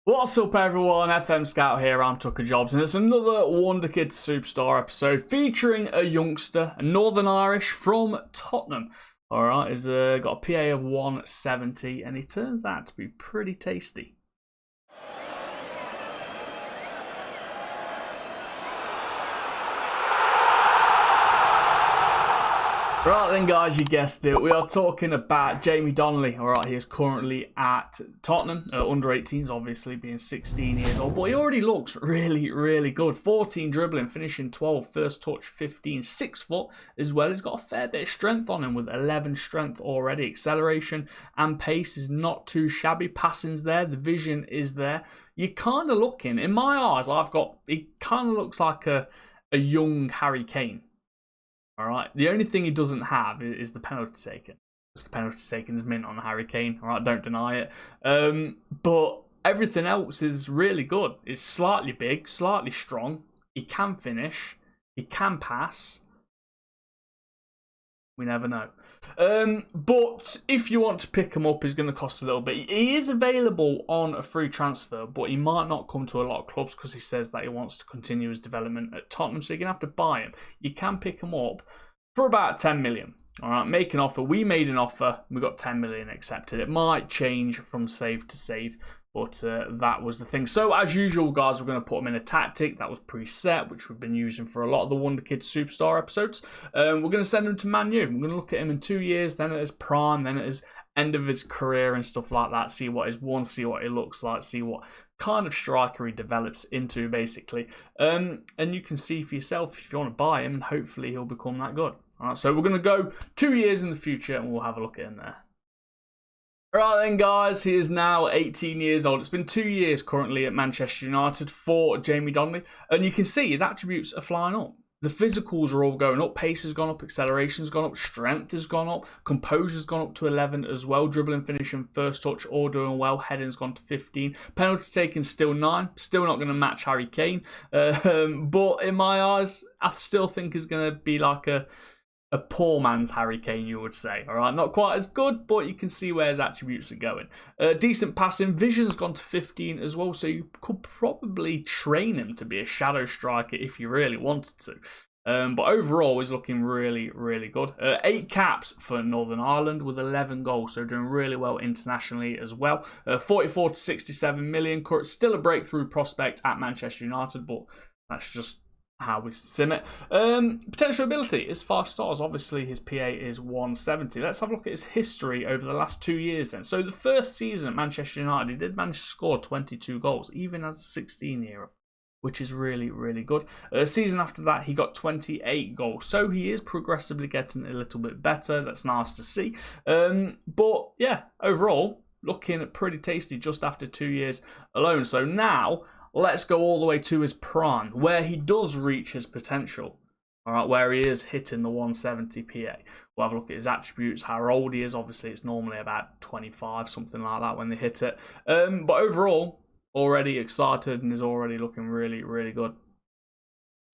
What's up everyone, FM Scout here, I'm Tooka Jobs, and it's another Wonderkids Superstar episode featuring a youngster, a Northern Irish from Tottenham. Alright, he's got a PA of 170 and he turns out to be pretty tasty. Right then guys, you guessed it, we are talking about Jamie Donley. Alright, he is currently at Tottenham, under 18s obviously, being 16 years old, but he already looks really good. 14 dribbling, finishing 12, first touch 15, 6 foot as well. He's got a fair bit of strength on him with 11 strength already. Acceleration and pace is not too shabby, passing's there, the vision is there. You're kind of looking, in my eyes, he kind of looks like a young Harry Kane. Alright, the only thing he doesn't have is the penalty taken. Just the penalty taken is mint on Harry Kane, alright, don't deny it. But everything else is really good. It's slightly big, slightly strong. He can finish. He can pass. We never know. But if you want to pick him up, he's going to cost a little bit. He is available on a free transfer, but he might not come to a lot of clubs because he says that he wants to continue his development at Tottenham. So you're going to have to buy him. You can pick him up for about 10 million. All right, make an offer. We made an offer. We got 10 million accepted. It might change from save to save, but that was the thing. So as usual, guys, we're going to put him in a tactic that was preset, which we've been using for a lot of the Wonderkids Superstar episodes. We're going to send him to Man U. We're going to look at him in 2 years, then at his prime, then at his end of his career and stuff like that. See what he's won, see what he looks like, see what kind of striker he develops into, basically. And you can see for yourself if you want to buy him, and hopefully he'll become that good. All right, so we're going to go 2 years in the future, and we'll have a look at him there. Right then guys, he is now 18 years old. It's been 2 years currently at Manchester United for Jamie Donley. And you can see his attributes are flying up. The physicals are all going up. Pace has gone up, acceleration's gone up, strength has gone up, composure's gone up to 11 as well. Dribbling, finishing, first touch, all doing well. Heading's gone to 15. Penalty taking still 9. Still not going to match Harry Kane. But in my eyes, I still think he's going to be like a poor man's Harry Kane, you would say. All right, not quite as good, but you can see where his attributes are going. Decent passing. Vision's gone to 15 as well, so you could probably train him to be a shadow striker if you really wanted to. But overall, he's looking really good. 8 caps for Northern Ireland with 11 goals, so doing really well internationally as well. 44 to 67 million. Still a breakthrough prospect at Manchester United, but that's just how we sim it. Potential ability is 5 stars. Obviously his PA is 170. Let's have a look at his history over the last 2 years then. So the first season at Manchester United, he did manage to score 22 goals, even as a 16-year-old, which is really good. Season after that, he got 28 goals. So he is progressively getting a little bit better. That's nice to see. But yeah, overall, looking pretty tasty just after 2 years alone. So now, let's go all the way to his prime, where he does reach his potential. All right, where he is hitting the 170 PA. We'll have a look at his attributes, how old he is. Obviously, it's normally about 25, something like that when they hit it. But overall, already excited and is already looking really good.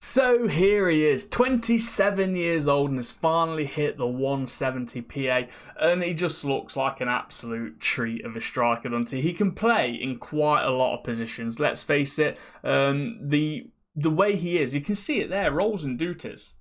So here he is, 27 years old, and has finally hit the 170 PA, and he just looks like an absolute treat of a striker, doesn't he? He can play in quite a lot of positions, let's face it. The way he is, you can see it there, rolls and duties.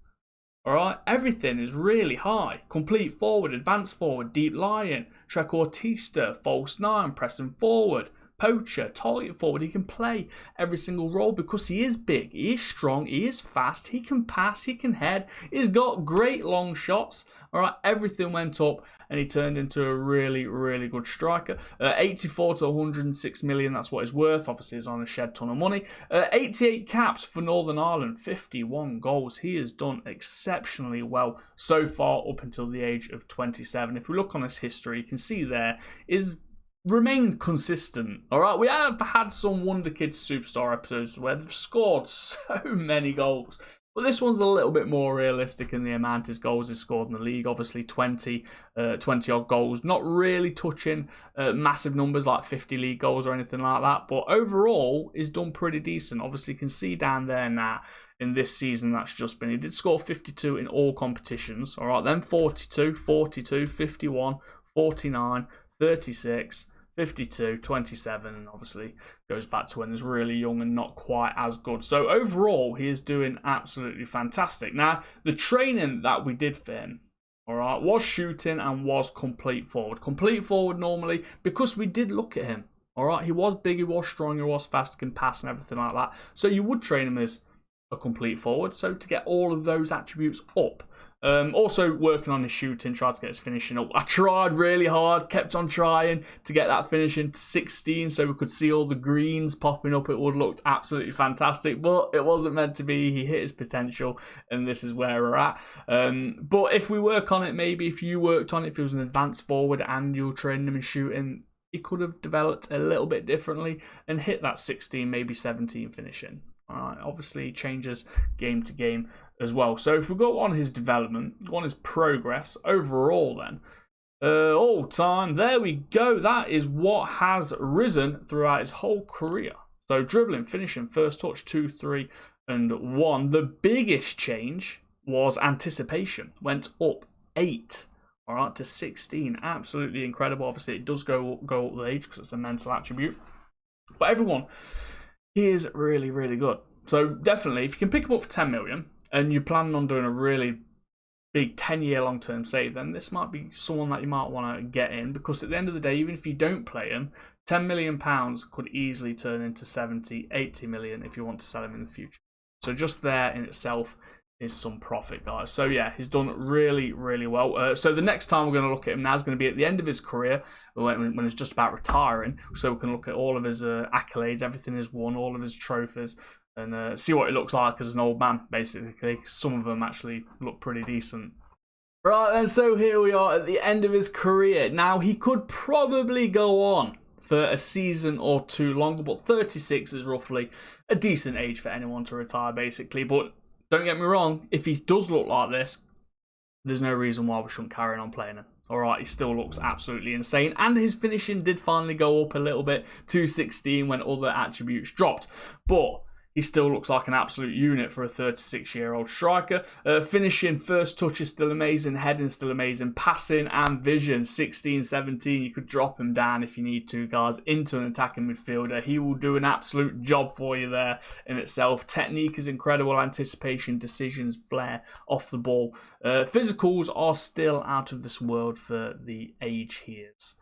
Alright, everything is really high. Complete forward, advanced forward, deep lying, trequartista, false 9, pressing forward, poacher, target forward. He can play every single role because he is big, he is strong, he is fast, he can pass, he can head, he's got great long shots. All right, everything went up and he turned into a really good striker. 84 to 106 million, that's what he's worth. Obviously, he's on a shed ton of money. 88 caps for Northern Ireland, 51 goals. He has done exceptionally well so far up until the age of 27. If we look on his history, you can see there is remained consistent. All right, we have had some Wonderkids Superstar episodes where they've scored so many goals, but this one's a little bit more realistic in the amount his goals he's scored in the league. Obviously 20 odd goals, not really touching massive numbers like 50 league goals or anything like that, but overall he's done pretty decent. Obviously you can see down there now in this season that's just been, he did score 52 in all competitions. All right, then 42, 42, 51, 49, 36, 52, 27, and obviously goes back to when he's really young and not quite as good. So overall, he is doing absolutely fantastic. Now, the training that we did for him, all right, was shooting and was complete forward. Complete forward normally, because we did look at him, all right? He was big, he was strong, he was fast, can pass and everything like that. So you would train him as a complete forward, so to get all of those attributes up. Also working on his shooting, tried to get his finishing up. I tried really hard, kept on trying to get that finishing to 16 so we could see all the greens popping up. It would have looked absolutely fantastic, but it wasn't meant to be. He hit his potential, and this is where we're at. But if we work on it, maybe if you worked on it, if he was an advanced forward and you were training him in shooting, he could have developed a little bit differently and hit that 16, maybe 17 finishing. Obviously changes game to game as well. So if we go on his development, go on his progress overall then, all time, there we go. That is what has risen throughout his whole career. So dribbling, finishing, first touch, 2, 3, and 1. The biggest change was anticipation. Went up 8. All right, to 16. Absolutely incredible. Obviously, it does go up with age because it's a mental attribute. But everyone, he is really, really good. So definitely, if you can pick him up for 10 million and you're planning on doing a really big 10-year long-term save, then this might be someone that you might want to get in, because at the end of the day, even if you don't play him, £10 million could easily turn into 70, 80 million if you want to sell him in the future. So just there in itself is some profit, guys. So yeah, he's done really, really well. So the next time we're going to look at him now is going to be at the end of his career, when he's just about retiring. So we can look at all of his accolades, everything he's won, all of his trophies, and see what it looks like as an old man, basically. Some of them actually look pretty decent. Right then, so here we are at the end of his career. Now, he could probably go on for a season or two longer, but 36 is roughly a decent age for anyone to retire, basically. But don't get me wrong, if he does look like this, there's no reason why we shouldn't carry on playing him. Alright, he still looks absolutely insane. And his finishing did finally go up a little bit to 16 when other attributes dropped. But he still looks like an absolute unit for a 36-year-old striker. Finishing, first touch is still amazing. Heading still amazing. Passing and vision, 16, 17. You could drop him down if you need to, guys, into an attacking midfielder. He will do an absolute job for you there in itself. Technique is incredible. Anticipation, decisions, flair off the ball. Physicals are still out of this world for the age he is.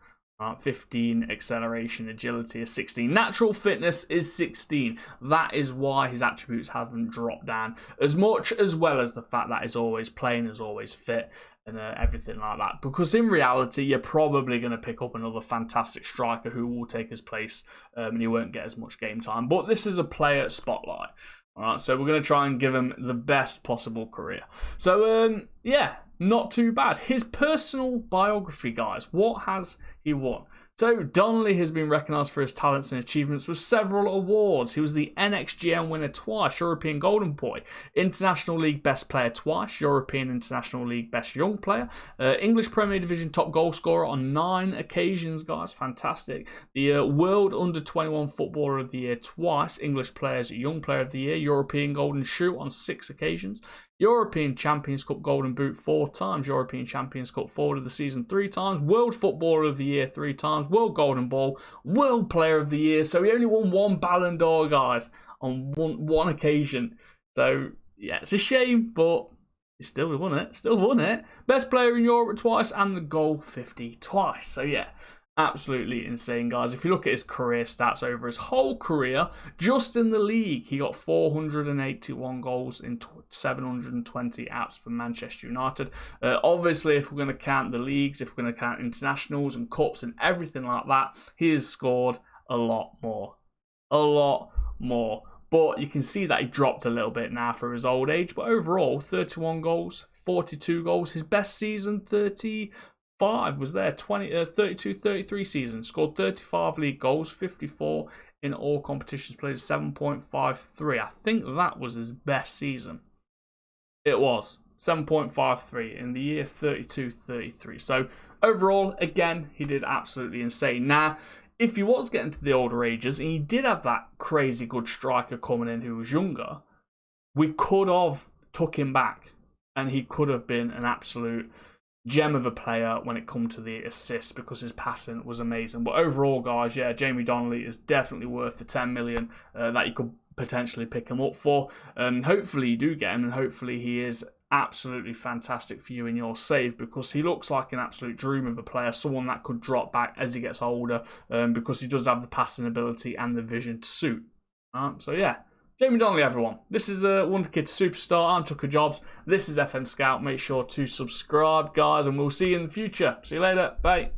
15, acceleration, agility is 16. Natural fitness is 16. That is why his attributes haven't dropped down as much, as well as the fact that he's always playing, is always fit, and everything like that. Because in reality, you're probably going to pick up another fantastic striker who will take his place, and he won't get as much game time. But this is a player spotlight. Alright, so we're going to try and give him the best possible career. So, yeah, not too bad. His personal biography, guys, what has he won? So, Donley has been recognised for his talents and achievements with several awards. He was the NXGM winner twice, European Golden Boy, International League Best Player twice, European International League Best Young Player, English Premier Division top goal scorer on 9 occasions, guys, fantastic. The World Under-21 Footballer of the Year twice, English Players Young Player of the Year, European Golden Shoe on 6 occasions, European Champions Cup Golden Boot 4 times, European Champions Cup Forward of the Season 3 times, World Footballer of the Year 3 times, World Golden Ball, World Player of the Year. So he only won 1 Ballon d'Or, guys, on one occasion. So, yeah, it's a shame, but he still won it. Best Player in Europe twice and the Goal 50 twice. So, yeah, absolutely insane, guys. If you look at his career stats over his whole career, just in the league, he got 481 goals in 720 apps for Manchester United. Obviously, if we're going to count the leagues, if we're going to count internationals and cups and everything like that, he has scored a lot more. But you can see that he dropped a little bit now for his old age. But overall, 31 goals, 42 goals. His best season, 35 was there, 32-33 season, scored 35 league goals, 54 in all competitions played, 7.53. I think that was his best season. It was 7.53 in the year 32-33. So overall, again, he did absolutely insane. Now, if he was getting to the older ages and he did have that crazy good striker coming in who was younger, we could have took him back and he could have been an absolute gem of a player when it come to the assists because his passing was amazing. But overall, guys, yeah, Jamie Donley is definitely worth the 10 million that you could potentially pick him up for. Hopefully you do get him, and hopefully he is absolutely fantastic for you in your save, because he looks like an absolute dream of a player, someone that could drop back as he gets older, because he does have the passing ability and the vision to suit. So yeah, Jamie Donley, everyone. This is a Wonderkids Superstar. I'm Tooka Jobs. This is FM Scout. Make sure to subscribe, guys, and we'll see you in the future. See you later. Bye.